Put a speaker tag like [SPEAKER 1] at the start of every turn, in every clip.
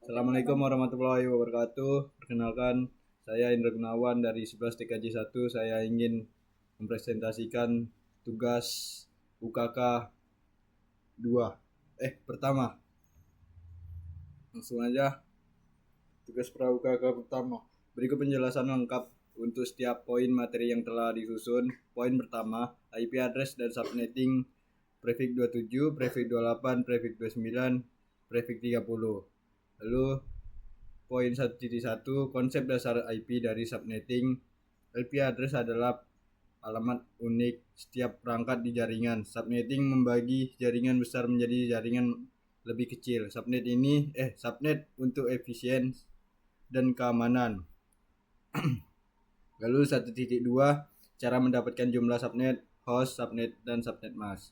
[SPEAKER 1] Assalamualaikum warahmatullahi wabarakatuh. Perkenalkan, saya Indra Gunawan dari 11 TKJ 1. Saya ingin mempresentasikan tugas UKK 2. Pertama. Langsung aja. Tugas pra UKK pertama. Berikut penjelasan lengkap untuk setiap poin materi yang telah disusun. Poin pertama, IP address dan subnetting prefix 27, prefix 28, prefix 29, prefix 30. Lalu poin 1.1 konsep dasar IP dari subnetting. IP address adalah alamat unik setiap perangkat di jaringan. Subnetting membagi jaringan besar menjadi jaringan lebih kecil. Subnet untuk efisien dan keamanan. Lalu 1.2 cara mendapatkan jumlah subnet, host, subnet, dan subnet mask.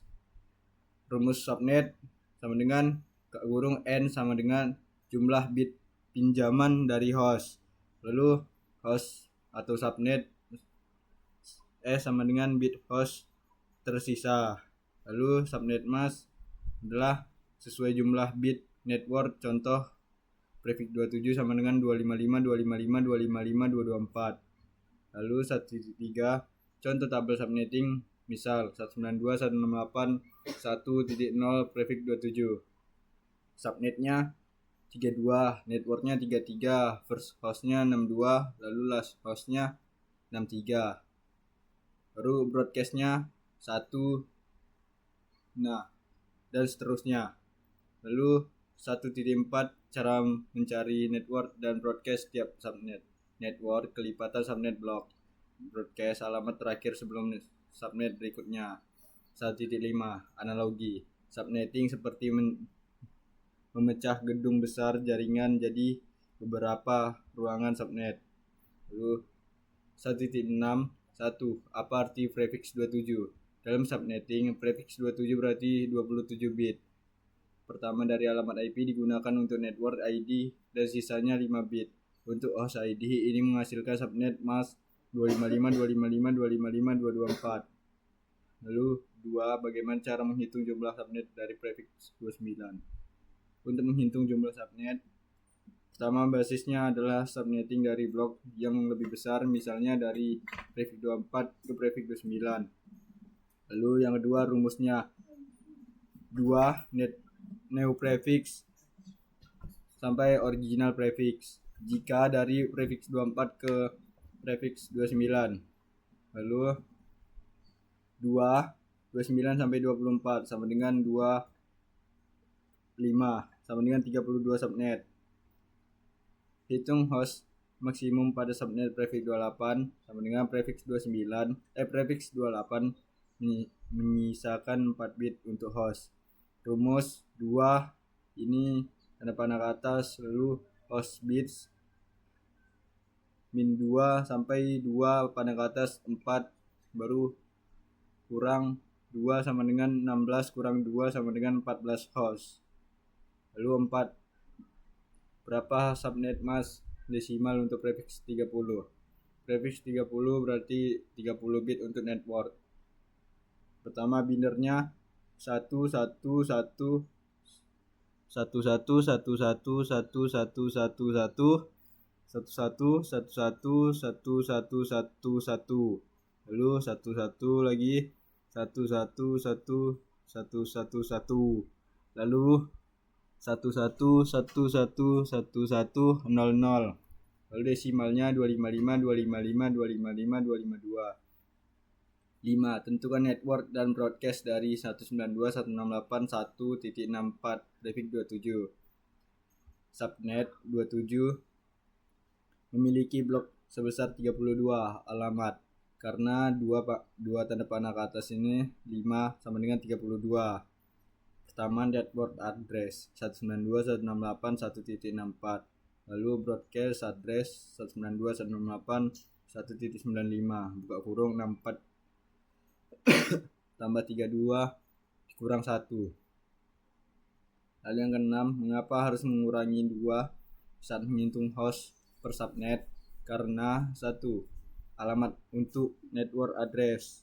[SPEAKER 1] Rumus subnet sama dengan N sama dengan jumlah bit pinjaman dari host. Lalu host atau subnet sama dengan bit host tersisa. Lalu subnet mask adalah sesuai jumlah bit network. Contoh prefix 27 sama dengan 255, 255, 255, 224. Lalu 1.3 contoh tabel subnetting, misal 192, 168, 1.0 prefix 27. Subnetnya 32, networknya 33, first hostnya 62, lalu last hostnya 63, baru broadcastnya 1, dan seterusnya. Lalu 1.4 cara mencari network dan broadcast setiap subnet. Network kelipatan subnet block, broadcast alamat terakhir sebelum subnet berikutnya. 1.5 analogi subnetting seperti memecah gedung besar jaringan jadi beberapa ruangan subnet. Lalu 1.6 apa arti prefix 27? Dalam subnetting, prefix 27 berarti 27 bit. Pertama dari alamat IP digunakan untuk network ID dan sisanya 5 bit. Untuk host ID ini menghasilkan subnet mask 255, 255, 255, 224. Lalu 2. Bagaimana cara menghitung jumlah subnet dari prefix 29? Untuk menghitung jumlah subnet, pertama basisnya adalah subnetting dari blok yang lebih besar, misalnya dari prefix 24 ke prefix 29. Lalu yang kedua rumusnya 2 new prefix sampai original prefix jika dari prefix 24 ke prefix 29. Lalu 29 sampai 24 sama dengan 25 sama dengan 32 subnet. Hitung host maksimum pada subnet prefix 28 sama dengan prefix 29. Prefix 28 menyisakan 4 bit untuk host. Rumus 2 ini tanda panah ke atas, lalu host bits min 2 sampai 2 panah ke atas 4, baru kurang 2 sama dengan 16 kurang 2 sama dengan 14 host. Lalu 4 berapa subnet mask desimal untuk prefix 30? Prefix 30 berarti 30 bit untuk network. Pertama bindernya 1 1 1 1 1 1 1 1 1 1 1 1 1 1 1 1 1 1 1 1 1 1 1 1 1 1 1 1 1 1 1 1 1 1 1 1 1 1 1 1 1 1 1 1 1 1 lalu 11 lagi 1 1 1 1 1 1 lalu 1 1 1 1 1 1 0 0 lalu desimalnya 255 255 255 252. 5. Tentukan network dan broadcast dari 192.168.1.64 prefix 27. Subnet 27 memiliki blok sebesar 32 alamat. Karena dua tanda panah ke atas ini 5 sama dengan 32. Pertama network address 192.168.1.64. Lalu broadcast address 192.168.1.95 buka kurung 64 tambah 32 kurang 1. Lalu yang keenam, mengapa harus mengurangi 2 saat menghitung host per subnet? Karena 1 alamat untuk network address,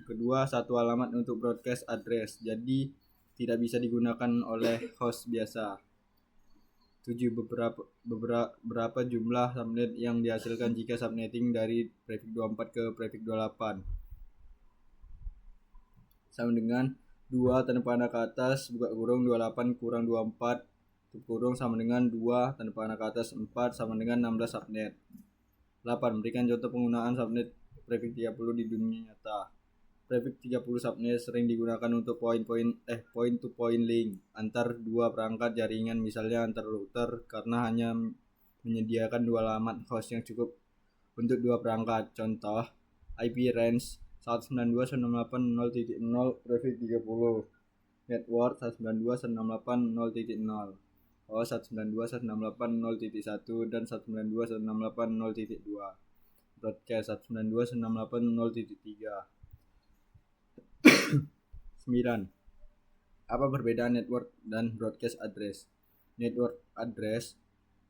[SPEAKER 1] kedua 1 alamat untuk broadcast address, jadi tidak bisa digunakan oleh host biasa. 7. Berapa jumlah subnet yang dihasilkan jika subnetting dari prefix 24 ke prefix 28 sama dengan 2 tanda panah ke atas buka kurung 28 kurang 24 tutup kurung sama dengan 2 tanda panah ke atas 4 sama dengan 16 subnet. 8. Berikan contoh penggunaan subnet prefix 30 di dunia nyata. Prefix 30 subnet sering digunakan untuk point to point link antar dua perangkat jaringan, misalnya antar router, karena hanya menyediakan 2 alamat host yang cukup untuk 2 perangkat. Contoh, IP range 192.168.0.0 prefix 30, network 192.168.0.0, host 192.168.0.1 dan 192.168.0.2, broadcast 192.168.0.3. 9. Apa perbedaan network dan broadcast address? Network address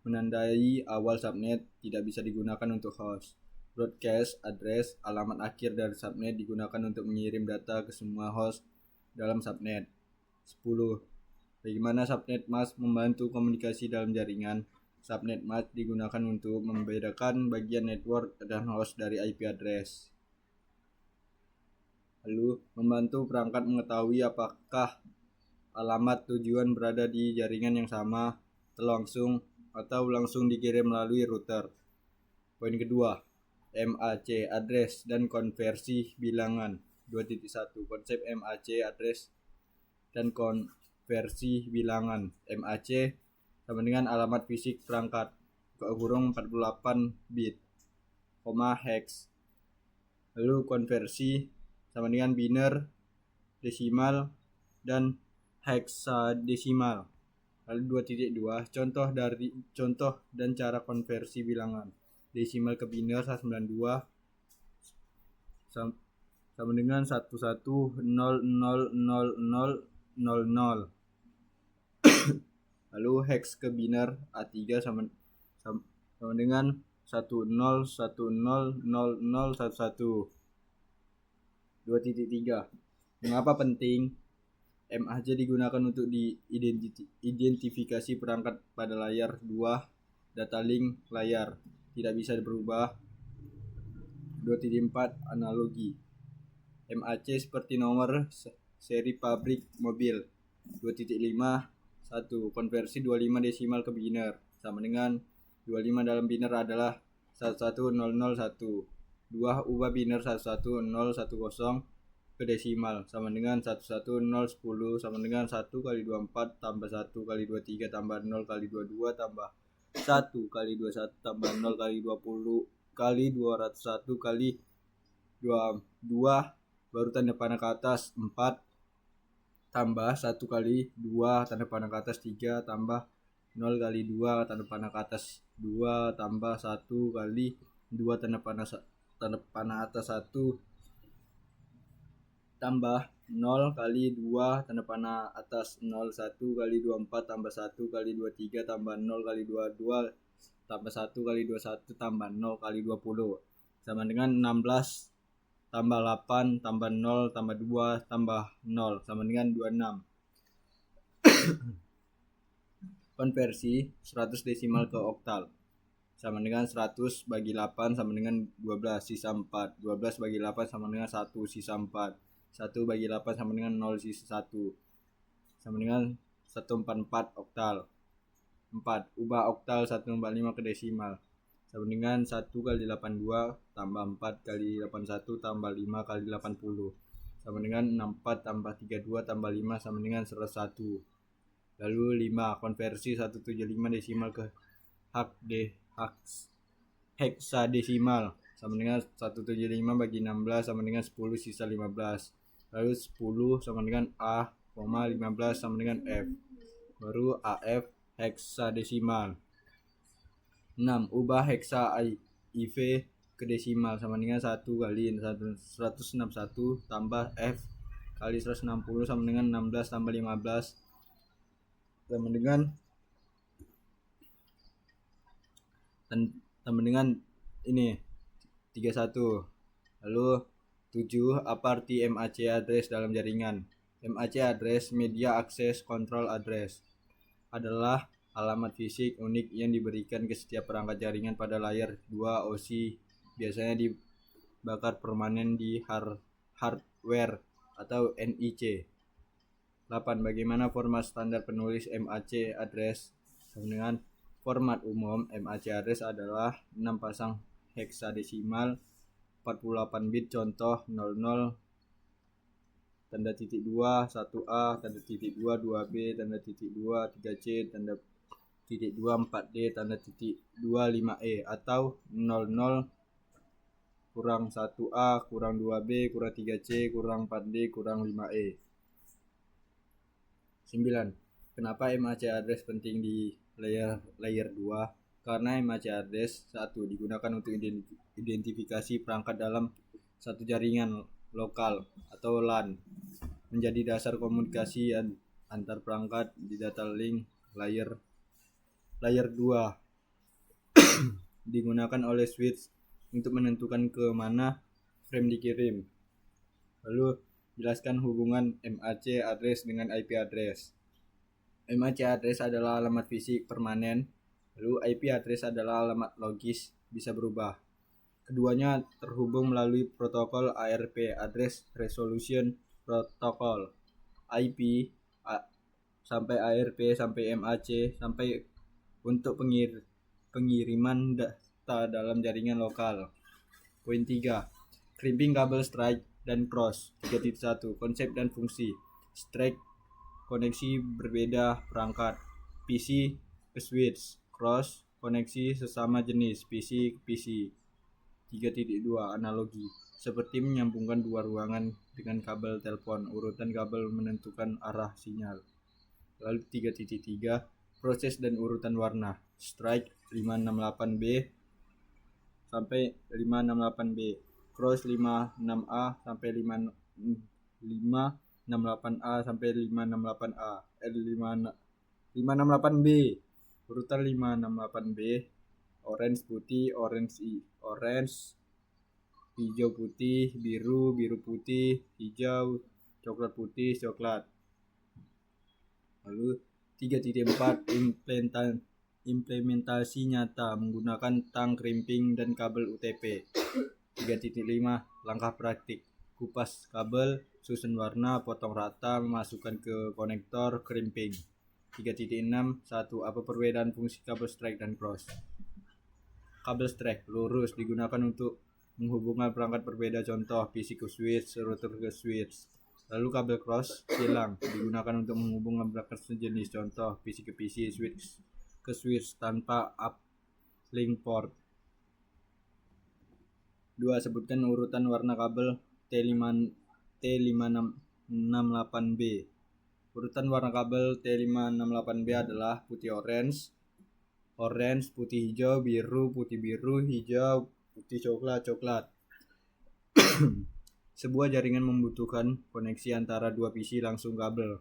[SPEAKER 1] menandai awal subnet, tidak bisa digunakan untuk host. Broadcast address, alamat akhir dari subnet, digunakan untuk mengirim data ke semua host dalam subnet. 10. Bagaimana subnet mask membantu komunikasi dalam jaringan? Subnet mask digunakan untuk membedakan bagian network dan host dari IP address. Lalu, membantu perangkat mengetahui apakah alamat tujuan berada di jaringan yang sama, atau langsung dikirim melalui router. Poin kedua, MAC address dan konversi bilangan. 2.1. Konsep MAC address dan konversi bilangan. MAC sama dengan alamat fisik perangkat kurung 48 bit, hex. Lalu konversi sama dengan biner, desimal, dan heksadesimal. Lalu 2.2. Contoh dan cara konversi bilangan. Desimal ke biner 192 sama dengan 11000000. Lalu hex ke biner A3 sama dengan 10100011. 2.3. Mengapa penting? MAC digunakan untuk identifikasi perangkat pada layar 2, data link layar tidak bisa berubah. 2.4. Analogi. MAC seperti nomor seri pabrik mobil. 2.5. 1. Konversi 25 desimal ke biner sama dengan 25 dalam biner adalah 11001. 2. Ubah biner 11010 ke desimal sama dengan 11010 sama dengan 1 kali 24 tambah 1 kali 23 tambah 0 kali 22 tambah 1 kali 21 tambah 0 kali 20 kali 201 kali 2 baru tanda panah ke atas 4 tambah 1 kali 2 tanda panah ke atas 3 tambah 0 kali 2 tanda panah ke atas 2 tambah 1 kali 2 tanda panah atas 1 tambah 0 kali 2 tanda panah atas 0, 1 kali 24 tambah 1 kali 23 tambah 0 kali 22 tambah 1 kali 21 tambah 0 kali 20 sama dengan 16 tambah 8 tambah 0 tambah 2 tambah 0 sama dengan 26. Konversi 100 desimal ke oktal sama dengan 100 bagi 8 sama dengan 12 sisa 4. 12 bagi 8 sama dengan 1 sisa 4. 1 bagi 8 sama dengan 0 sisa 1 sama dengan 144 oktal. 4. Ubah oktal 145 ke desimal sama dengan 1 kali 82 tambah 4 kali 81 tambah 5 kali 80 sama dengan 64 tambah 32 tambah 5 sama dengan 101. Lalu 5. Konversi 175 desimal ke heksadesimal sama dengan 175 bagi 16 sama dengan 10 sisa 15. Lalu 10 sama dengan A, 15 sama dengan F. Baru AF heksadesimal. 6. Ubah heksa IV ke desimal sama dengan 1 kali 161 tambah F kali 160 sama dengan 16 tambah 15 sama dengan ini 31. Lalu 7. Apa arti MAC address dalam jaringan? MAC address, media access control address, adalah alamat fisik unik yang diberikan ke setiap perangkat jaringan pada layer 2 OSI biasanya dibakar permanen di hardware atau NIC. 8. Bagaimana format standar penulis MAC address? Dengan format umum, MAC address adalah 6 pasang heksadesimal 48 bit, contoh 00 tanda titik 2 1A tanda titik 2 2B tanda titik 2 3C tanda titik 2 4D tanda titik 2 5E atau 00 kurang 1A kurang 2B kurang 3C kurang 4D kurang 5E. 9. Kenapa MAC address penting di layer 2? Karena MAC address 1 digunakan untuk identifikasi perangkat dalam satu jaringan lokal atau LAN, menjadi dasar komunikasi antar perangkat di data link layer 2. Digunakan oleh switch untuk menentukan ke mana frame dikirim. Lalu jelaskan hubungan MAC address dengan IP address. MAC address adalah alamat fisik permanen, lalu IP address adalah alamat logis bisa berubah. Keduanya terhubung melalui protokol ARP, Address Resolution Protocol. IP sampai ARP sampai MAC sampai untuk pengiriman data dalam jaringan lokal. Poin 3. Crimping kabel strike dan cross. 3.1. Konsep dan fungsi. Strike koneksi berbeda perangkat PC ke switch. Cross koneksi sesama jenis PC ke PC. 3.2. Analogi. Seperti menyambungkan dua ruangan dengan kabel telepon. Urutan kabel menentukan arah sinyal. Lalu 3.3. Proses dan urutan warna. Strike 568B sampai 568B, cross 56A sampai 568A sampai 568A, 568B, urutan 568B, orange putih, orange hijau putih, biru putih, hijau, coklat putih, coklat. Lalu 3.4 implementasi nyata menggunakan tang crimping dan kabel UTP. 3.5 langkah praktik. Kupas kabel, susun warna, potong rata, memasukkan ke konektor, crimping. 3.6 1. Apa perbedaan fungsi kabel strike dan cross? Kabel strike lurus digunakan untuk menghubungkan perangkat berbeda, contoh PC ke switch, router ke switch. Lalu kabel cross silang digunakan untuk menghubungkan perangkat sejenis, contoh PC ke PC, switch ke switch tanpa uplink port. 2. Sebutkan urutan warna kabel T568B. Urutan warna kabel T568B adalah putih orange, putih hijau, biru, putih biru, hijau, putih coklat. Sebuah jaringan membutuhkan koneksi antara dua PC langsung kabel.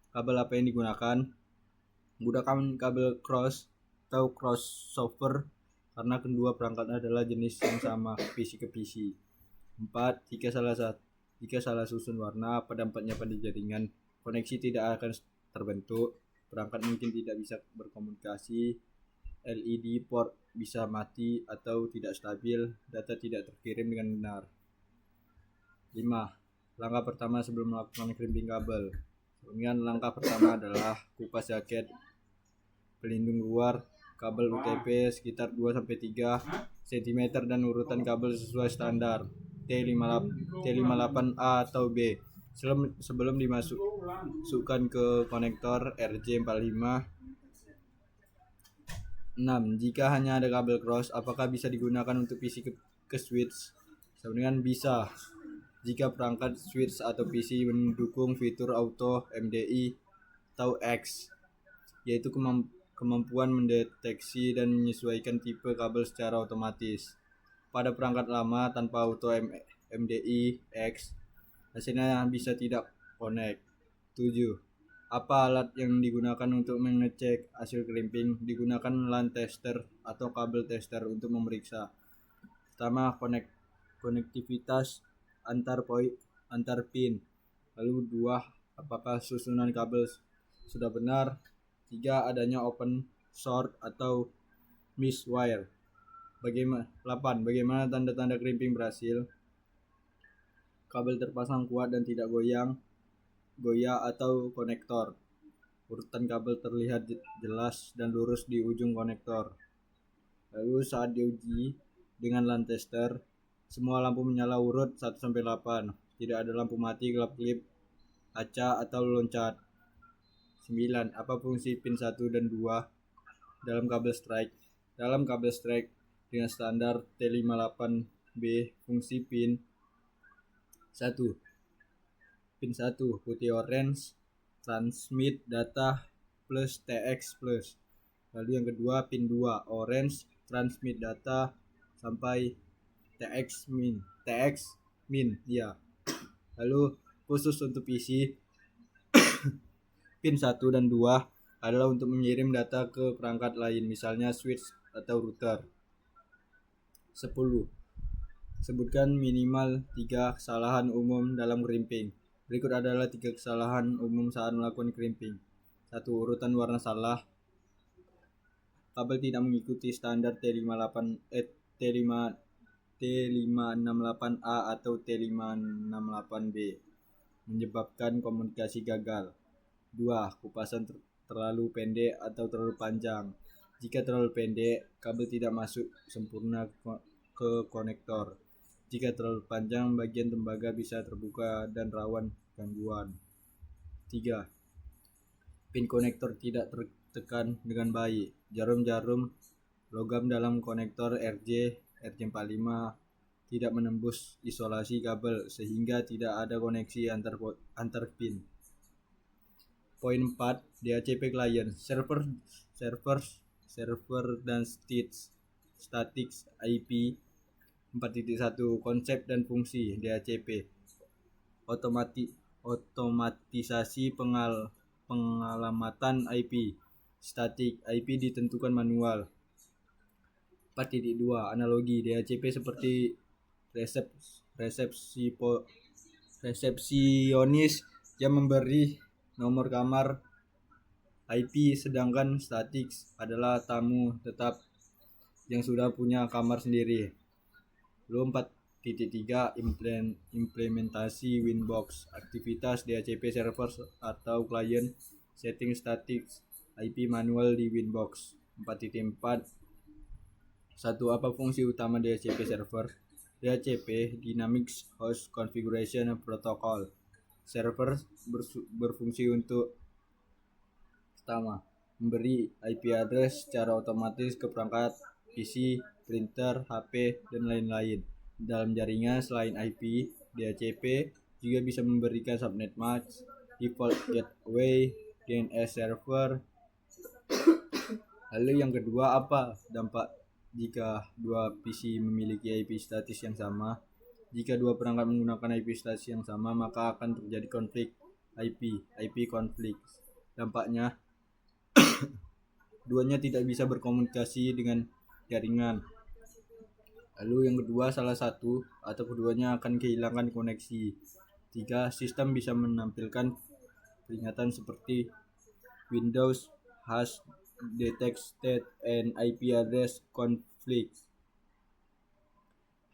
[SPEAKER 1] Kabel apa yang digunakan? Gunakan kabel cross atau crossover karena kedua perangkat adalah jenis yang sama, PC ke PC. 4. Jika salah susun warna, apa dampaknya pada jaringan? Koneksi tidak akan terbentuk, perangkat mungkin tidak bisa berkomunikasi, LED port bisa mati atau tidak stabil, data tidak terkirim dengan benar. 5. Langkah pertama sebelum melakukan crimping kabel. Kemudian langkah pertama adalah kupas jaket pelindung luar kabel UTP sekitar 2-3 cm dan urutan kabel sesuai standar T58A atau B sebelum dimasukkan ke konektor RJ45. 6. Jika hanya ada kabel cross, apakah bisa digunakan untuk PC ke switch? Sebenarnya bisa jika perangkat switch atau PC mendukung fitur auto MDI atau X, yaitu kemampuan mendeteksi dan menyesuaikan tipe kabel secara otomatis. Pada perangkat lama tanpa auto MDI X, hasilnya bisa tidak connect. 7. Apa alat yang digunakan untuk mengecek hasil crimping? Digunakan LAN tester atau kabel tester untuk memeriksa. Pertama, konektivitas antar pin. Lalu 2. Apakah susunan kabel sudah benar? 3. Adanya open short atau miswire. 8. Bagaimana tanda-tanda crimping berhasil? Kabel terpasang kuat dan tidak goyah atau konektor. Urutan kabel terlihat jelas dan lurus di ujung konektor. Lalu saat diuji dengan LAN tester, semua lampu menyala urut 1-8. Tidak ada lampu mati, gelap-gelip, acak atau loncat. 9. Apa fungsi pin 1 dan 2 dalam kabel strike? Dalam kabel strike dengan standar T58B, fungsi pin 1. Pin 1 putih orange transmit data plus TX plus. Lalu yang kedua pin 2 orange transmit data sampai TX min ya. Lalu khusus untuk PC pin 1 dan 2 adalah untuk mengirim data ke perangkat lain, misalnya switch atau router. 10. Sebutkan minimal 3 kesalahan umum dalam crimping. Berikut adalah 3 kesalahan umum saat melakukan crimping. 1. Urutan warna salah. Kabel tidak mengikuti standar T568A atau T568B, menyebabkan komunikasi gagal. 2. Kupasan terlalu pendek atau terlalu panjang. Jika terlalu pendek, kabel tidak masuk sempurna ke konektor. Jika terlalu panjang, bagian tembaga bisa terbuka dan rawan gangguan. 3. Pin konektor tidak tertekan dengan baik. Jarum-jarum logam dalam konektor RJ45 tidak menembus isolasi kabel sehingga tidak ada koneksi antar pin. Poin 4. DHCP client, server dan statics IP. 4.1. Konsep dan fungsi DHCP. Otomatisasi pengalamatan IP. Static IP ditentukan manual. 4.2. Analogi DHCP seperti resepsionis yang memberi nomor kamar IP, sedangkan statics adalah tamu tetap yang sudah punya kamar sendiri. Lalu 4.3. Implementasi Winbox. Aktivitas DHCP server atau client, setting statics IP manual di Winbox. 4.4. 1. Apa fungsi utama DHCP server? DHCP Dynamic Host Configuration Protocol. Server berfungsi untuk pertama, memberi IP address secara otomatis ke perangkat PC, printer, HP, dan lain-lain. Dalam jaringan selain IP, DHCP juga bisa memberikan subnet mask, default gateway, DNS server. Lalu yang kedua, apa dampak jika dua PC memiliki IP statis yang sama? Jika dua perangkat menggunakan IP statis yang sama, maka akan terjadi konflik IP konflik. Dampaknya, duanya tidak bisa berkomunikasi dengan jaringan. Lalu yang kedua, salah satu atau keduanya akan kehilangan koneksi. 3. Sistem bisa menampilkan peringatan seperti Windows has detected an IP address conflict.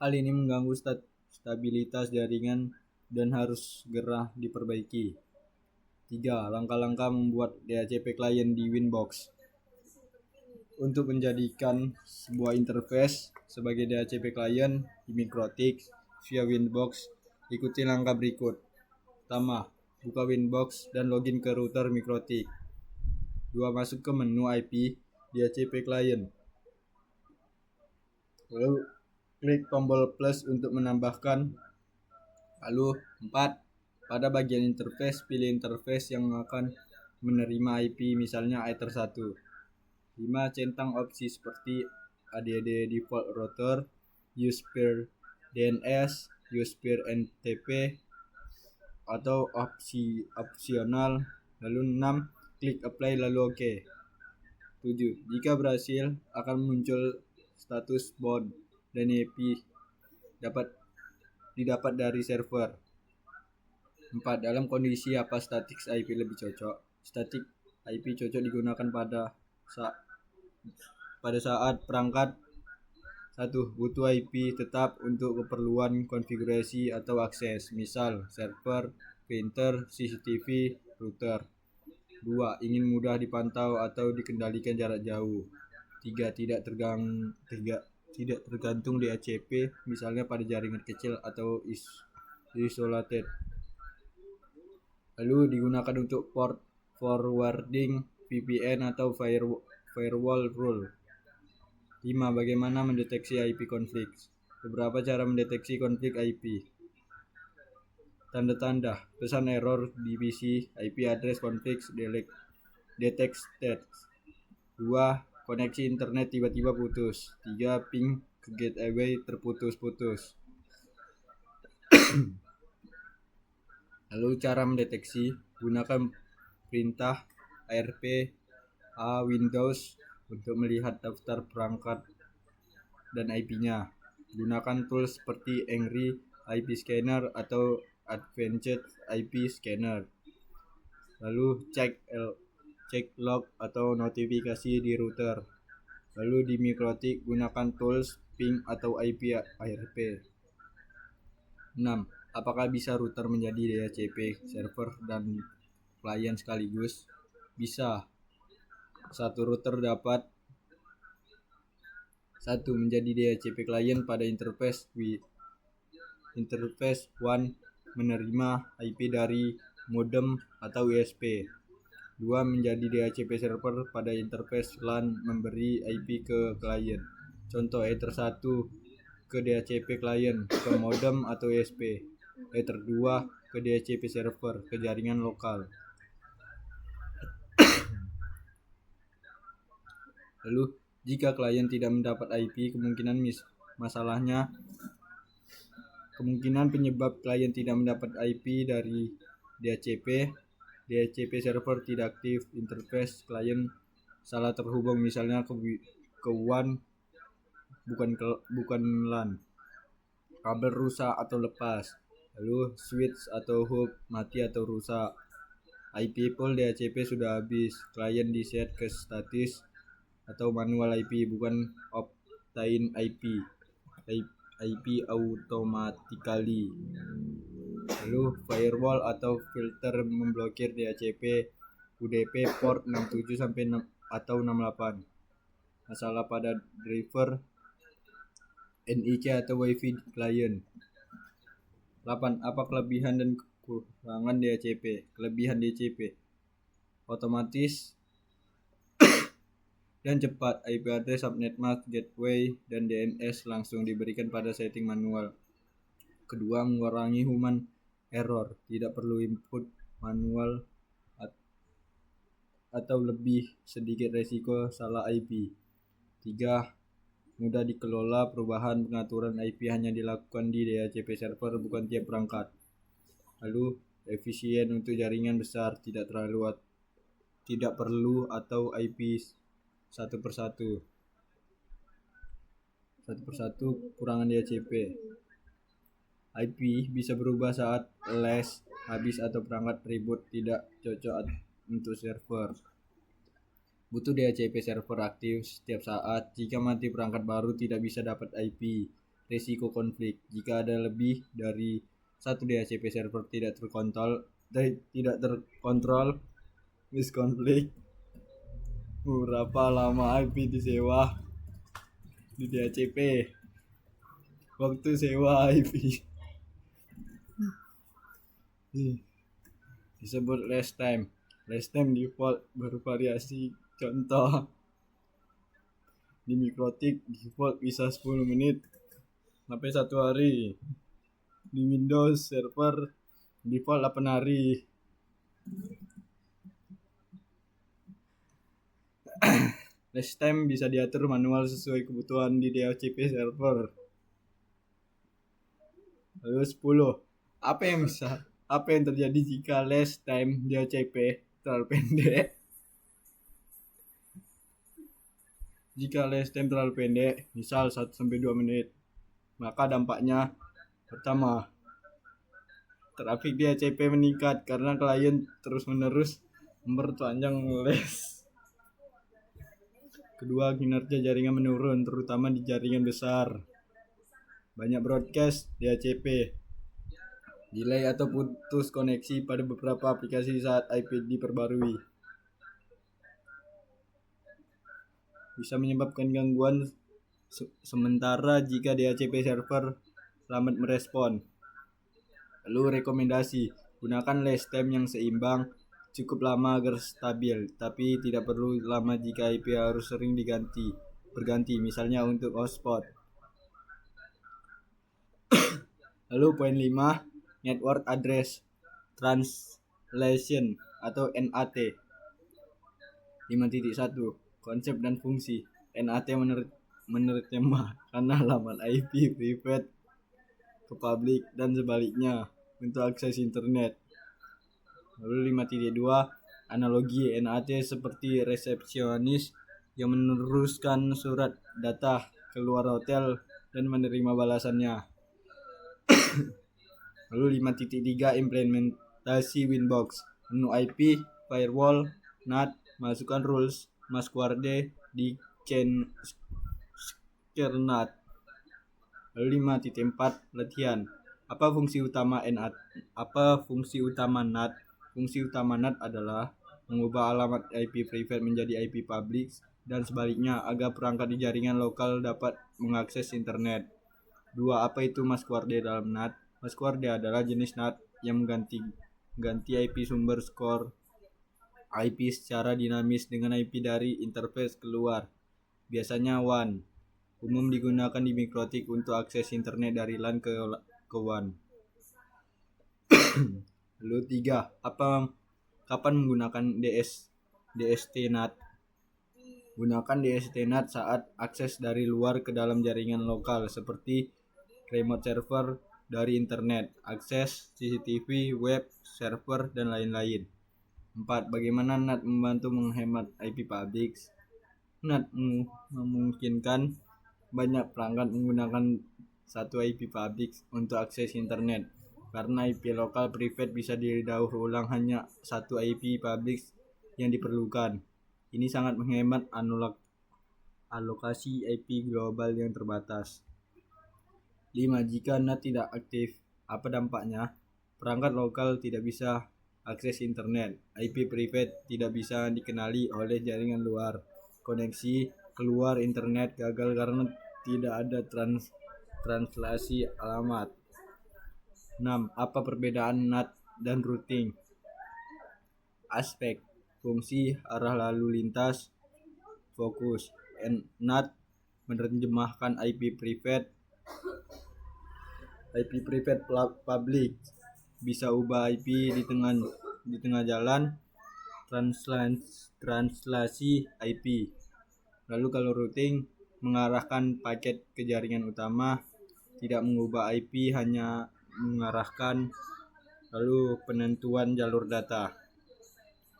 [SPEAKER 1] Hal ini mengganggu stabilitas jaringan dan harus segera diperbaiki. 3. Langkah-langkah membuat DHCP client di Winbox. Untuk menjadikan sebuah interface sebagai DHCP client di Mikrotik via Winbox, ikuti langkah berikut. Pertama, buka Winbox dan login ke router Mikrotik. 2. Masuk ke menu IP DHCP client. Lalu klik tombol plus untuk menambahkan. Lalu 4. Pada bagian interface, pilih interface yang akan menerima IP, misalnya Ether 1. 5. Centang opsi seperti ADD default router, use peer DNS, use peer NTP, atau opsional. Lalu 6. Klik apply lalu OK. 7. Jika berhasil, akan muncul status bound dan IP didapat dari server. 4. Dalam kondisi apa static IP lebih cocok? Static IP cocok digunakan pada saat perangkat 1. Butuh IP tetap untuk keperluan konfigurasi atau akses, misal server, printer, CCTV, router. 2. Ingin mudah dipantau atau dikendalikan jarak jauh. 3. Tidak tergantung DHCP, misalnya pada jaringan kecil atau isolated. Lalu digunakan untuk port forwarding, VPN atau firewall rule. 5. Bagaimana mendeteksi IP konflik? Beberapa cara mendeteksi konflik IP. Tanda-tanda pesan error di PC, IP address conflicts detected. 2. Koneksi internet tiba-tiba putus. 3. Ping ke gateway terputus-putus. Lalu cara mendeteksi, gunakan perintah ARP A Windows untuk melihat daftar perangkat dan IP-nya. Gunakan tools seperti Angry IP Scanner atau Advanced IP Scanner. Lalu cek log atau notifikasi di router. Lalu di Mikrotik gunakan tools ping atau IP ARP. 6. Apakah bisa router menjadi DHCP server dan klien sekaligus? Bisa. Satu router dapat 1. Menjadi DHCP klien pada interface 1 menerima IP dari modem atau ISP. 2. Menjadi DHCP server pada interface LAN memberi IP ke klien. Contoh Ether 1 ke DHCP klien ke modem atau ISP. Ether 2 ke DHCP server ke jaringan lokal. Lalu jika klien tidak mendapat IP, kemungkinan penyebab klien tidak mendapat IP dari DHCP server tidak aktif, interface klien salah terhubung, misalnya ke WAN bukan LAN, kabel rusak atau lepas, lalu switch atau hub mati atau rusak, IP pool DHCP sudah habis, klien di-set ke statis atau manual IP bukan obtain IP automatically. Lalu firewall atau filter memblokir DHCP UDP port 67 sampai atau 68. Masalah pada driver NIC atau WiFi klien. 8. Apa kelebihan dan kekurangan DHCP? Kelebihan DHCP otomatis dan cepat. IP address, subnet mask, gateway, dan DNS langsung diberikan pada setting manual. Kedua, mengurangi human error, tidak perlu input manual atau lebih sedikit resiko salah IP. 3. Mudah dikelola, perubahan pengaturan IP hanya dilakukan di DHCP server bukan tiap perangkat. Lalu efisien untuk jaringan besar, tidak perlu atau IP satu persatu. Kurangan DHCP. IP bisa berubah saat les habis atau perangkat reboot tidak cocok untuk server. Butuh DHCP server aktif setiap saat. Jika mati perangkat baru tidak bisa dapat IP. Risiko konflik. Jika ada lebih dari satu DHCP server tidak terkontrol, miskonflik. Berapa lama IP disewa di DHCP? Waktu sewa IP disebut rest time. Rest time default bervariasi. Contoh di Mikrotik default bisa 10 menit sampai 1 hari. Di Windows server default 8 hari. Rest time bisa diatur manual sesuai kebutuhan di DHCP server. Lalu 10. Apa yang terjadi jika rest time DHCP terlalu pendek? Jika rest time terlalu pendek, misal 1-2 menit, maka dampaknya pertama, trafik DHCP meningkat karena klien terus-menerus memperpanjang les. Kedua, kinerja jaringan menurun, terutama di jaringan besar. Banyak broadcast DHCP, delay atau putus koneksi pada beberapa aplikasi saat IP diperbarui. Bisa menyebabkan gangguan sementara jika DHCP server lambat merespon. Lalu rekomendasi, gunakan last time yang seimbang, cukup lama agar stabil, tapi tidak perlu lama jika IP harus sering berganti, misalnya untuk hotspot. Lalu poin 5, Network Address Translation atau NAT. 5.1, konsep dan fungsi. NAT menerjemahkan halaman IP private ke publik dan sebaliknya untuk akses internet. Lalu 5.2, analogi NAT seperti resepsionis yang meneruskan surat data keluar hotel dan menerima balasannya. Lalu 5.3, implementasi Winbox, menu IP, firewall, NAT, masukkan rules, masquerade di kernat. Lalu 5.4, latihan. Apa fungsi utama NAT? Fungsi utama NAT adalah mengubah alamat IP private menjadi IP public dan sebaliknya agar perangkat di jaringan lokal dapat mengakses internet. 2. Apa itu masquerade dalam NAT? Masquerade adalah jenis NAT yang mengganti IP sumber skor IP secara dinamis dengan IP dari interface keluar, biasanya WAN. Umum digunakan di mikrotik untuk akses internet dari LAN ke WAN. Lalu 3. Kapan menggunakan DST NAT? Gunakan DST NAT saat akses dari luar ke dalam jaringan lokal seperti remote server dari internet, akses CCTV, web, server, dan lain-lain. 4. Bagaimana NAT membantu menghemat IP public? NAT memungkinkan banyak pelanggan menggunakan satu IP public untuk akses internet. Karena IP lokal private bisa didaur ulang hanya satu IP public yang diperlukan. Ini sangat menghemat alokasi IP global yang terbatas. 5. Jika NAT tidak aktif, apa dampaknya? Perangkat lokal tidak bisa akses internet. IP private tidak bisa dikenali oleh jaringan luar. Koneksi keluar internet gagal karena tidak ada translasi alamat. 6. Apa perbedaan NAT dan routing? Aspek, fungsi, arah lalu lintas, fokus. NAT menerjemahkan IP private public, bisa ubah IP di tengah jalan, translasi IP. Lalu kalau routing mengarahkan paket ke jaringan utama, tidak mengubah IP, hanya mengarahkan. Lalu penentuan jalur data.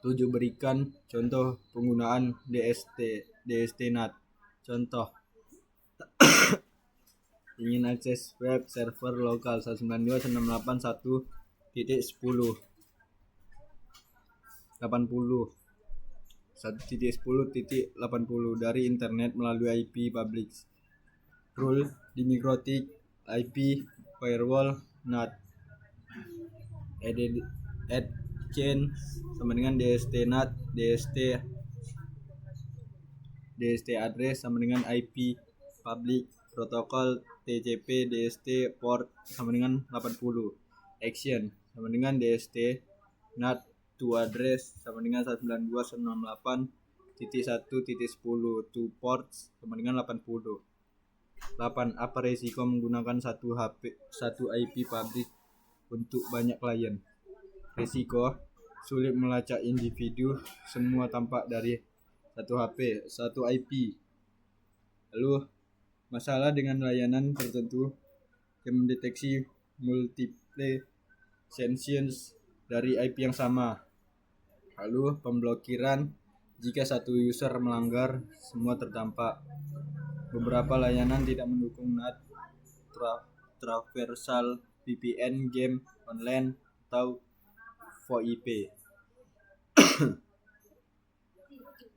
[SPEAKER 1] 7. Berikan contoh penggunaan DST NAT. Contoh, ingin akses web server lokal 192.168.1.10 dari internet melalui IP public. Rule di mikrotik IP firewall NAT. Add chain sama dengan DST NAT, DST address sama dengan IP public, protokol TCP DST port sama dengan 80. Action sama dengan DST NAT to address sama dengan 192.168.1.10 to ports sama dengan 80. 8. Apa resiko menggunakan satu IP public untuk banyak klien? Risiko, sulit melacak individu, semua tampak dari satu HP, satu IP. Lalu masalah dengan layanan tertentu yang mendeteksi multiple sessions dari IP yang sama. Lalu pemblokiran, jika satu user melanggar, semua terdampak. Beberapa layanan tidak mendukung NAT, traversal, VPN, game online, atau VoIP.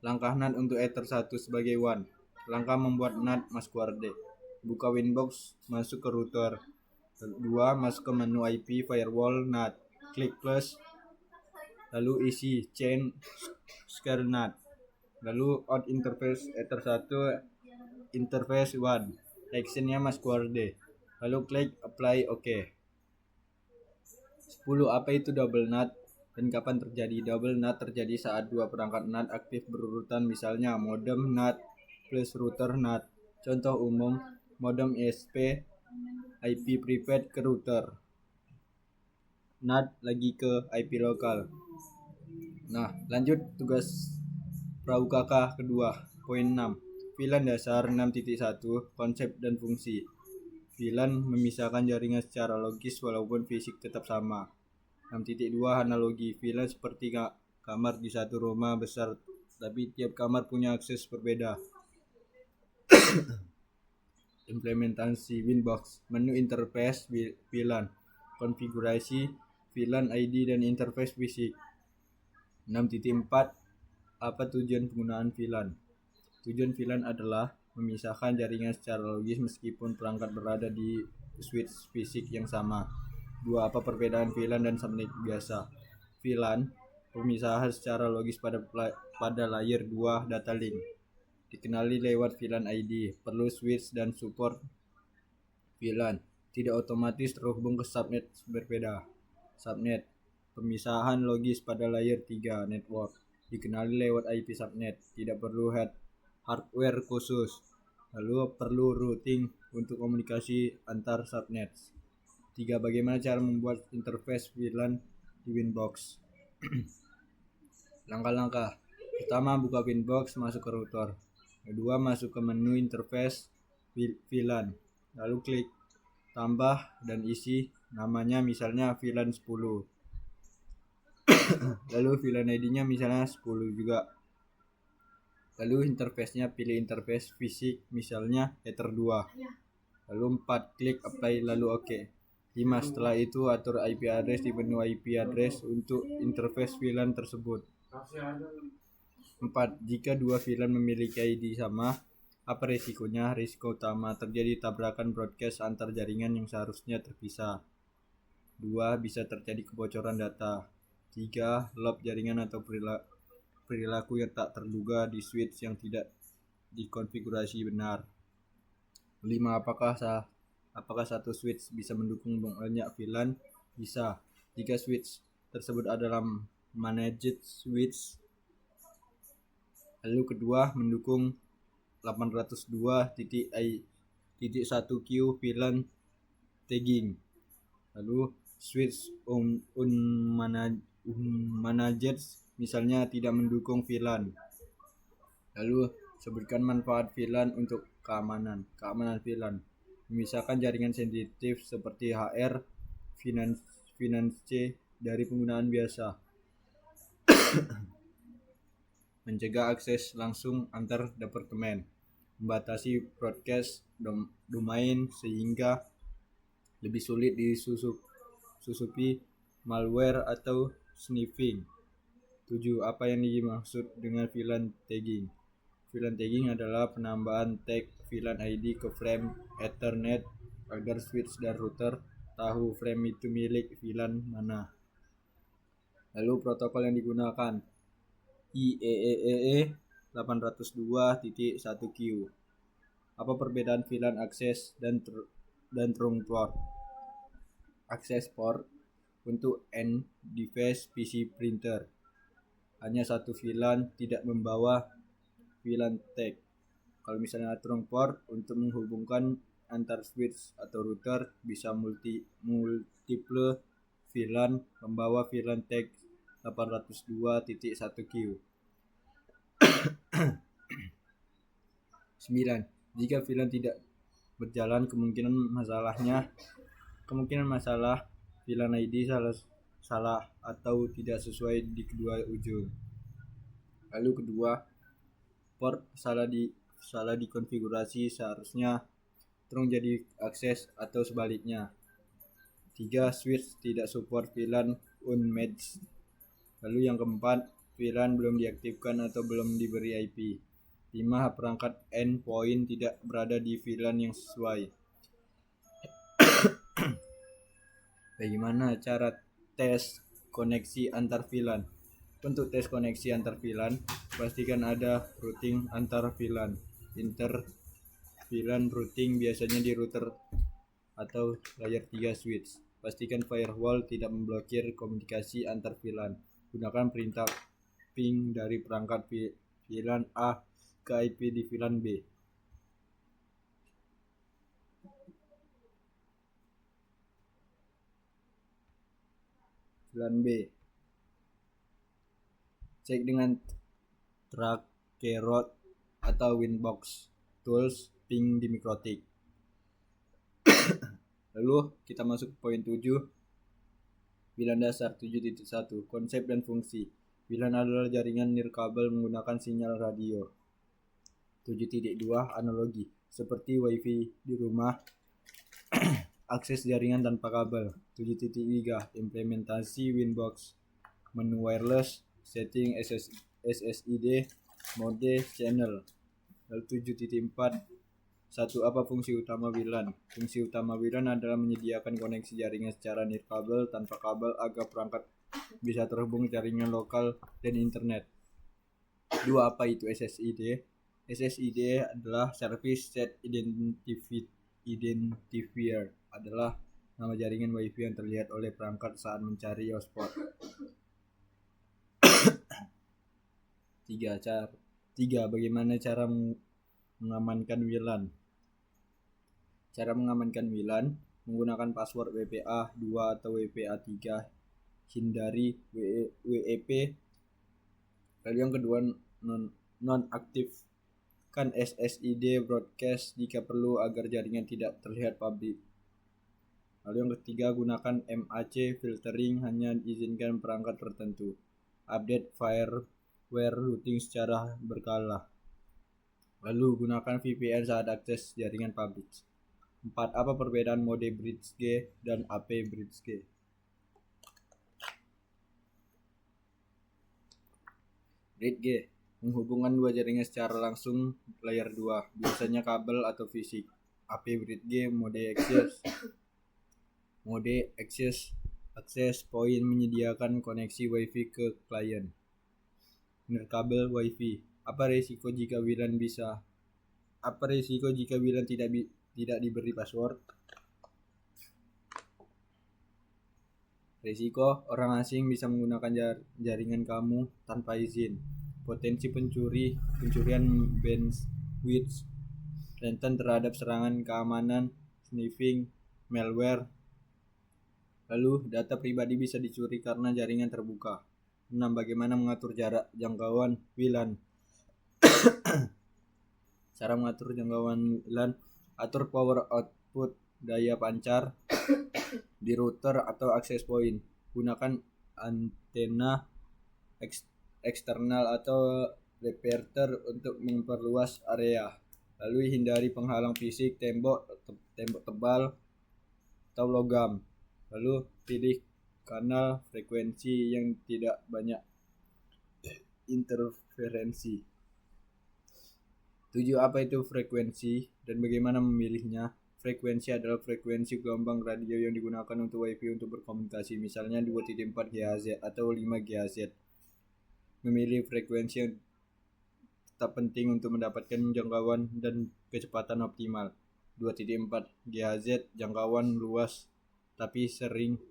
[SPEAKER 1] Langkah NAT untuk Ether 1 sebagai WAN. Langkah membuat NAT masquerade. Buka Winbox, masuk ke router. 2. Masuk ke menu IP firewall NAT. Klik plus. Lalu isi chain share NAT. Lalu out interface Ether 1 interface 1. Actionnya masquerade. Lalu klik apply OK. 10. Apa itu double NAT dan kapan terjadi? Double NAT terjadi saat dua perangkat NAT aktif berurutan, misalnya modem NAT plus router NAT. Contoh umum, modem ISP IP private ke router, NAT lagi ke IP lokal. Nah, lanjut tugas Praukaka kedua. Poin 6. VLAN dasar 6.1 konsep dan fungsi. VLAN memisahkan jaringan secara logis walaupun fisik tetap sama. 6.2 analogi. VLAN seperti kamar di satu rumah besar, tapi tiap kamar punya akses berbeda. Implementasi Winbox. Menu interface VLAN. Konfigurasi VLAN ID dan interface fisik. 6.4 Apa tujuan penggunaan VLAN? Tujuan VLAN adalah memisahkan jaringan secara logis meskipun perangkat berada di switch fisik yang sama. 2. Apa perbedaan VLAN dan subnet biasa? VLAN pemisahan secara logis pada layer 2 data link. Dikenali lewat VLAN ID. Perlu switch dan support VLAN. Tidak otomatis terhubung ke subnet berbeda. Subnet pemisahan logis pada layer 3 network. Dikenali lewat IP subnet. Tidak perlu hardware khusus. Lalu perlu routing untuk komunikasi antar subnet. 3. Bagaimana cara membuat interface VLAN di Winbox? Langkah-langkah. Pertama, buka Winbox, masuk ke router. Kedua, masuk ke menu interface VLAN. Lalu klik tambah dan isi namanya, misalnya VLAN 10. Lalu VLAN ID-nya misalnya 10 juga. Lalu interface-nya pilih interface fisik, misalnya Ether 2. Lalu 4. Klik apply lalu OK. 5. Setelah itu atur IP address di menu IP address untuk interface VLAN tersebut. 4. Jika dua VLAN memiliki ID sama, apa risikonya? Risiko utama terjadi tabrakan broadcast antar jaringan yang seharusnya terpisah. 2. Bisa terjadi kebocoran data. 3. Loop jaringan atau perilaku yang tak terduga di switch yang tidak dikonfigurasi benar. 5. Apakah satu switch bisa mendukung banyak VLAN? Bisa, jika switch tersebut adalah managed switch. Lalu kedua, mendukung 802.1q VLAN tagging. Lalu switch unmanaged misalnya tidak mendukung VLAN. Lalu sebutkan manfaat VLAN untuk keamanan VLAN. Memisahkan jaringan sensitif seperti HR, finance dari penggunaan biasa. Mencegah akses langsung antar departemen. Membatasi broadcast domain sehingga lebih sulit disusupi malware atau sniffing. 7. Apa yang dimaksud dengan VLAN tagging? VLAN tagging adalah penambahan tag VLAN ID ke frame Ethernet agar switch dan router tahu frame itu milik VLAN mana. Lalu protokol yang digunakan IEEE 802.1q. Apa perbedaan VLAN akses dan trunk port? Akses port untuk end device PC printer. Hanya satu VLAN, tidak membawa VLAN tag. Kalau misalnya trunk port untuk menghubungkan antar switch atau router, bisa multiple VLAN membawa VLAN tag 802.1q. 9. Jika VLAN tidak berjalan, kemungkinan masalah VLAN ID salah atau tidak sesuai di kedua ujung. Lalu kedua, port salah dikonfigurasi, seharusnya trunk jadi akses atau sebaliknya. 3. Switch tidak support VLAN unmanaged. Lalu yang keempat, VLAN belum diaktifkan atau belum diberi IP. 5. Perangkat endpoint tidak berada di VLAN yang sesuai. Bagaimana cara tes koneksi antar VLAN? Untuk tes koneksi antar VLAN, pastikan ada routing antar VLAN. Inter VLAN routing biasanya di router atau layer 3 switch. Pastikan firewall tidak memblokir komunikasi antar VLAN. Gunakan perintah ping dari perangkat VLAN A ke IP di VLAN B. VLAN B. Cek dengan Tracerot atau Winbox Tools ping di MikroTik. Lalu kita masuk ke poin 7. WLAN dasar 7.1. Konsep dan fungsi. WLAN adalah jaringan nirkabel menggunakan sinyal radio. 7.2. Analogi. Seperti WiFi di rumah. Akses jaringan tanpa kabel. 7.3. Implementasi Winbox. Menu wireless. Setting SSID. Mode channel. Lalu 7.4. 1. Apa fungsi utama WLAN? Fungsi utama WLAN adalah menyediakan koneksi jaringan secara nirkabel tanpa kabel agar perangkat bisa terhubung jaringan lokal dan internet. 2. Apa itu SSID? SSID adalah Service Set Identifier, adalah nama jaringan WiFi yang terlihat oleh perangkat saat mencari hotspot. 3. Bagaimana cara mengamankan WLAN? Cara mengamankan WLAN menggunakan password WPA2 atau WPA3. Hindari WEP. Lalu yang kedua, nonaktifkan SSID broadcast jika perlu agar jaringan tidak terlihat publik. Lalu yang ketiga, gunakan MAC filtering, hanya izinkan perangkat tertentu. Update fireware routing secara berkala. Lalu gunakan VPN saat akses jaringan publik. 4. Apa perbedaan mode bridge G dan AP bridge G? Bridge G menghubungkan dua jaringan secara langsung layer 2, biasanya kabel atau fisik. AP bridge G mode access point menyediakan koneksi WiFi ke klien. Nirkabel WiFi. Apa risiko jika WLAN tidak diberi password? Risiko, orang asing bisa menggunakan jaringan kamu tanpa izin. Potensi pencurian bandwidth, rentan terhadap serangan keamanan, sniffing, malware. Lalu, data pribadi bisa dicuri karena jaringan terbuka. 6. Bagaimana mengatur jarak jangkauan WLAN? Cara mengatur jangkauan WLAN: atur power output daya pancar di router atau access point. Gunakan antena eksternal atau repeater untuk memperluas area. Lalu hindari penghalang fisik, tembok tebal atau logam. Lalu pilih kanal frekuensi yang tidak banyak interferensi. 7. Apa itu frekuensi dan bagaimana memilihnya? Frekuensi adalah frekuensi gelombang radio yang digunakan untuk WiFi untuk berkomunikasi, misalnya 2.4 GHz atau 5 GHz. Memilih frekuensi yang tetap penting untuk mendapatkan jangkauan dan kecepatan optimal. 2.4 GHz jangkauan luas tapi sering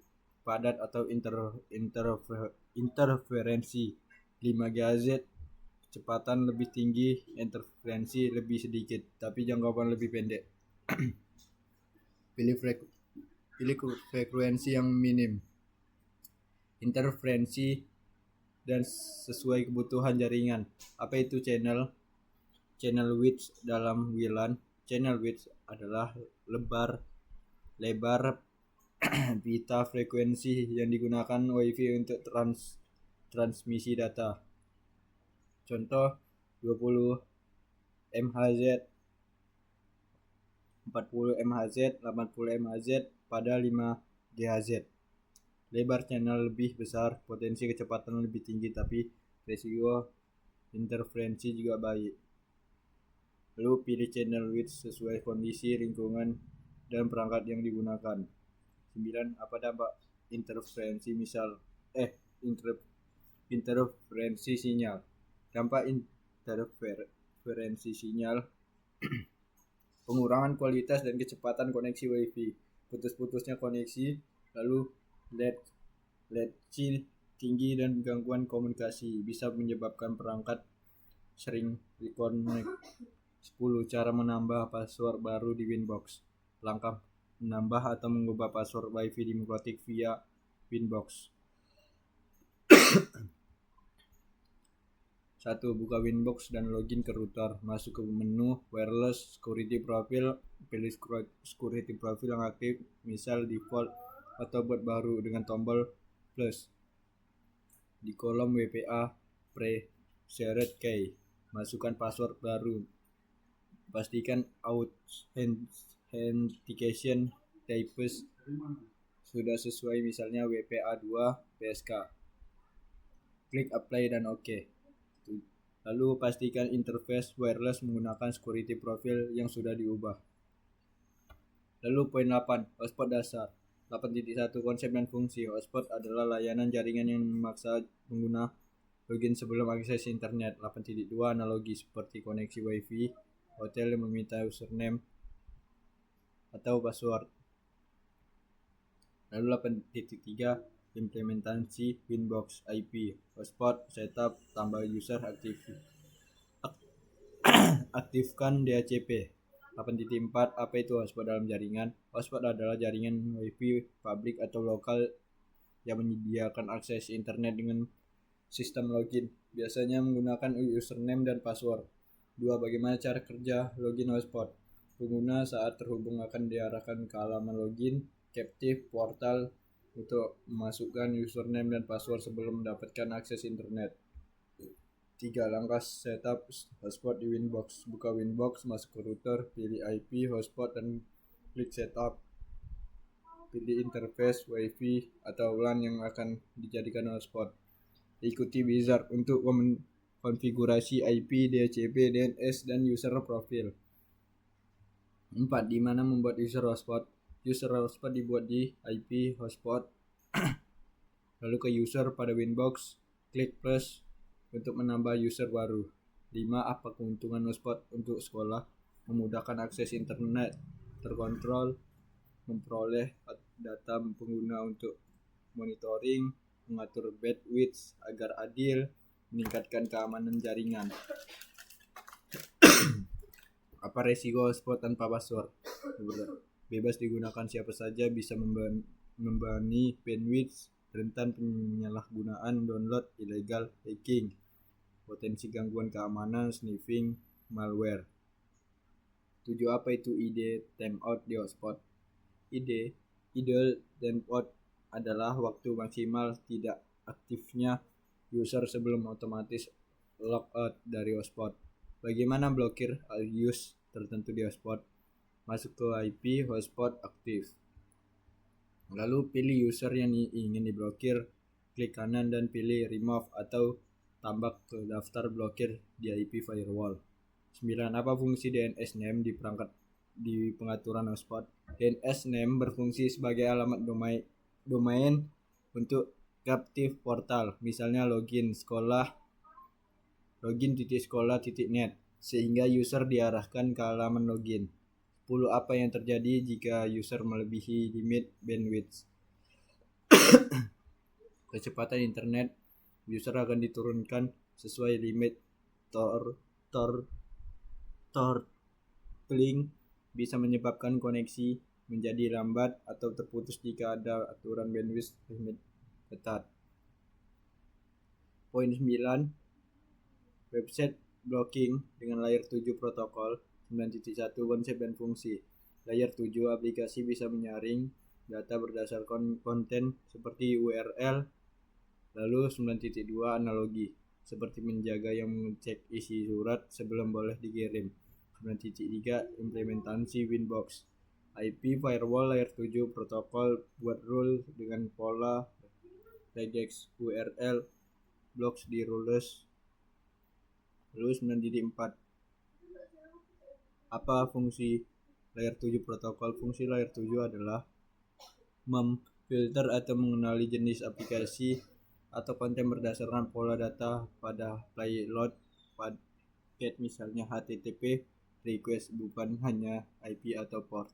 [SPEAKER 1] padat atau interferensi. 5 GHz kecepatan lebih tinggi, interferensi lebih sedikit, tapi jangkauan lebih pendek. Pilih frekuensi yang minim interferensi dan sesuai kebutuhan jaringan. Apa itu channel width dalam WLAN? Channel width adalah lebar pita frekuensi yang digunakan WiFi untuk transmisi data. Contoh 20 MHz, 40 MHz, 80 MHz pada 5 GHz. Lebar channel lebih besar, potensi kecepatan lebih tinggi, tapi Resiko interferensi juga baik. Lalu pilih channel width sesuai kondisi lingkungan dan perangkat yang digunakan. 9. Apa dampak interferensi interferensi sinyal? Dampak interferensi sinyal: pengurangan kualitas dan kecepatan koneksi Wi-Fi, putus-putusnya koneksi, lalu latency tinggi dan gangguan komunikasi, bisa menyebabkan perangkat sering reconnect. 10. Cara menambah password baru di Winbox. Langkah menambah atau mengubah password Wi-Fi di Mikrotik via Winbox. 1. Buka Winbox dan login ke router. Masuk ke menu wireless security profile, pilih security profile yang aktif, misal default atau buat baru dengan tombol plus. Di kolom WPA pre-shared key, masukkan password baru. Pastikan authentication types sudah sesuai, misalnya WPA2 PSK. Klik apply dan OK. Lalu pastikan interface wireless menggunakan security profile yang sudah diubah. Lalu poin 8, hotspot dasar. 8.1 Konsep dan fungsi. Hotspot adalah layanan jaringan yang memaksa pengguna login sebelum akses internet. 8.2 Analogi, seperti koneksi Wi-Fi hotel yang meminta username atau password. Lalu 8.3 Implementasi Winbox IP. Hotspot setup, tambah user, aktifkan DHCP. 8.4 Apa itu hotspot dalam jaringan? Hotspot adalah jaringan Wi-Fi publik atau lokal yang menyediakan akses internet dengan sistem login, biasanya menggunakan username dan password. 2. Bagaimana cara kerja login hotspot? Pengguna saat terhubung akan diarahkan ke halaman login captive portal untuk memasukkan username dan password sebelum mendapatkan akses internet. 3. Langkah setup hotspot di Winbox. Buka Winbox, masuk ke router, pilih IP hotspot dan klik setup. Pilih interface Wi-Fi atau LAN yang akan dijadikan hotspot. Ikuti wizard untuk konfigurasi IP, DHCP, DNS, dan user profile. 4. Di mana membuat user hotspot? User hotspot dibuat di IP hotspot. Lalu ke user pada Winbox, klik plus untuk menambah user baru. 5. Apa keuntungan hotspot untuk sekolah? Memudahkan akses internet, terkontrol, memperoleh data pengguna untuk monitoring, mengatur bandwidth agar adil, meningkatkan keamanan jaringan. Apa resiko hotspot tanpa password? Bebas digunakan siapa saja, bisa membebani bandwidth, rentan penyalahgunaan, download ilegal, hacking, potensi gangguan keamanan, sniffing, malware. 7. Apa itu ID timeout di hotspot? Ideal timeout adalah waktu maksimal tidak aktifnya user sebelum otomatis logout dari hotspot. Bagaimana blokir use tertentu di hotspot? Masuk ke IP hotspot aktif. Lalu pilih user yang ingin diblokir, klik kanan dan pilih remove atau tambah ke daftar blokir di IP firewall. 9. Apa fungsi DNS name di pengaturan hotspot? DNS name berfungsi sebagai alamat domain untuk captive portal, misalnya login.sekolah.net, sehingga user diarahkan ke halaman login. 10. Apa yang terjadi jika user melebihi limit bandwidth? Kecepatan internet user akan diturunkan sesuai limit. Throttling bisa menyebabkan koneksi menjadi lambat atau terputus jika ada aturan bandwidth limit ketat. Poin 9. Website blocking dengan layer 7 protokol. 9.1 Konsep dan fungsi. Layer 7 aplikasi bisa menyaring data berdasarkan konten seperti URL. Lalu 9.2 Analogi, seperti menjaga yang mengecek isi surat sebelum boleh dikirim. 9.3 Implementasi Winbox. IP firewall layer 7 protokol buat rule dengan pola regex URL blocks di rules. Lalu 9.4. Apa fungsi layer 7 protokol? Fungsi layer 7 adalah memfilter atau mengenali jenis aplikasi atau konten berdasarkan pola data pada payload paket, misalnya HTTP request, bukan hanya IP atau port.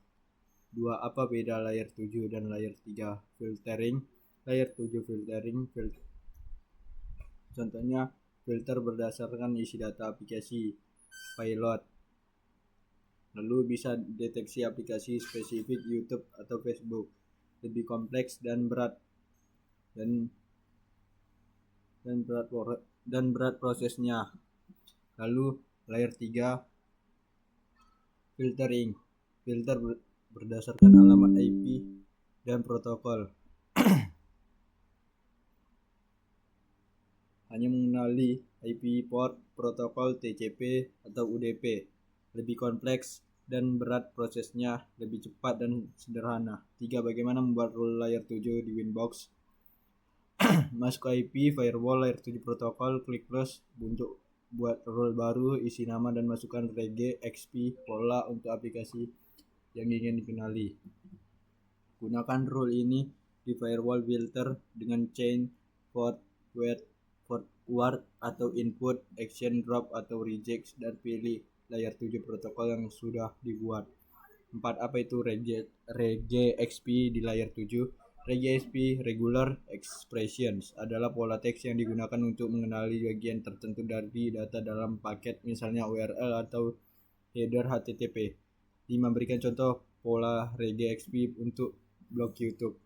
[SPEAKER 1] 2. Apa beda layer 7 dan layer 3? Filtering. Layer 7 filtering, contohnya filter berdasarkan isi data aplikasi payload. Lalu bisa deteksi aplikasi spesifik YouTube atau Facebook. Lebih kompleks dan berat prosesnya. Lalu layer 3 filtering. Filter berdasarkan alamat IP dan protokol. Hanya mengenali IP port, protokol TCP atau UDP. Lebih kompleks dan berat prosesnya, lebih cepat dan sederhana. 3. Bagaimana membuat rule layer 7 di Winbox? Masuk IP, firewall, layer 7 protokol, klik plus untuk buat rule baru, isi nama dan masukkan rege, XP, pola untuk aplikasi yang ingin dikenali. Gunakan rule ini di firewall filter dengan chain, forward atau input, action, drop atau reject, dan pilih layer 7 protokol yang sudah dibuat. 4. Apa itu rege XP di layer 7? Rege XP, regular expressions, adalah pola teks yang digunakan untuk mengenali bagian tertentu dari data dalam paket, misalnya URL atau header HTTP. 5. Berikan contoh pola rege XP untuk blog YouTube.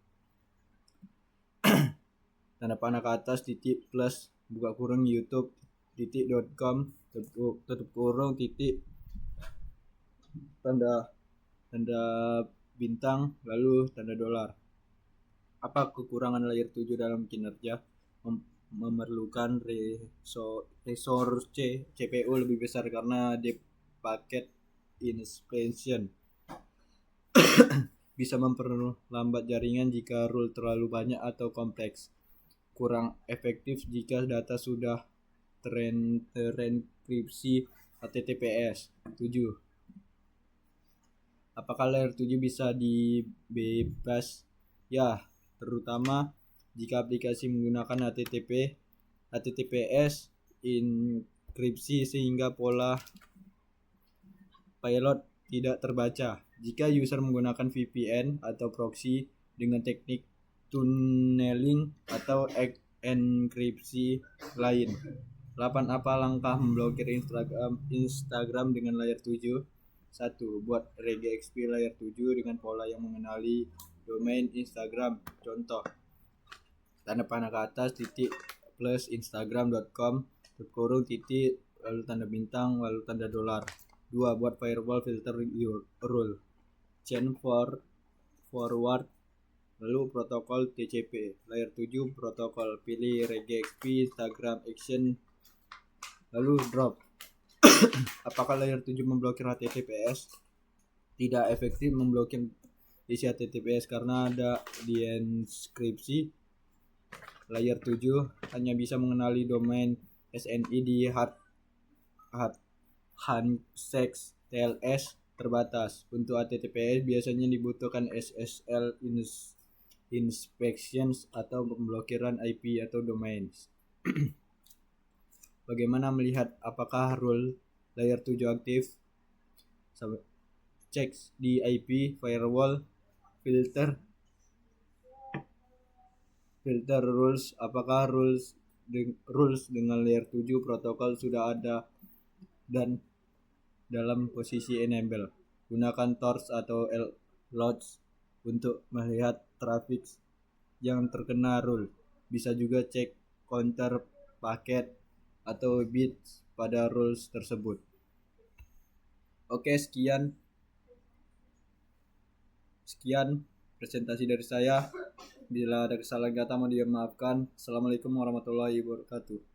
[SPEAKER 1] Tanda panah ke atas, titik plus, buka kurung youtube.com, tutup kurung, titik, tanda bintang, lalu tanda dolar. Apa kekurangan layer 7 dalam kinerja? Memerlukan resource CPU lebih besar karena di paket inspection. Bisa memperlambat jaringan jika rule terlalu banyak atau kompleks. Kurang efektif jika data sudah terenkripsi HTTPS. 7. Apakah layer 7 bisa dibebas? Ya, terutama jika aplikasi menggunakan HTTPS enkripsi sehingga pola payload tidak terbaca. Jika user menggunakan VPN atau proxy dengan teknik tunneling atau enkripsi lain. 8. Apa langkah memblokir Instagram dengan layer 7? 1. Buat rege XP layer 7 dengan pola yang mengenali domain Instagram. Contoh, tanda panah ke atas, titik plus instagram.com, tutup kurung, titik, lalu tanda bintang, lalu tanda dolar. 2. Buat firewall filter rule. Chain forward, lalu protokol TCP. Layer 7 protokol, pilih rege XP, Instagram action, lalu drop. Apakah layer 7 memblokir HTTPS? Tidak efektif memblokir isi HTTPS karena ada dienkripsi. Layer 7 hanya bisa mengenali domain SNI di handshake TLS terbatas. Untuk HTTPS biasanya dibutuhkan SSL inspections atau pemblokiran IP atau domain. Bagaimana melihat apakah rule layer 7 aktif? Cek di IP, firewall, filter rules, apakah rules dengan layer 7 protokol sudah ada dan dalam posisi enable. Gunakan Tor atau logs untuk melihat traffic yang terkena rule. Bisa juga cek counter paket atau bits pada rules tersebut. Oke, sekian presentasi dari saya. Bila ada kesalahan kata mohon dimaafkan. Assalamualaikum warahmatullahi wabarakatuh.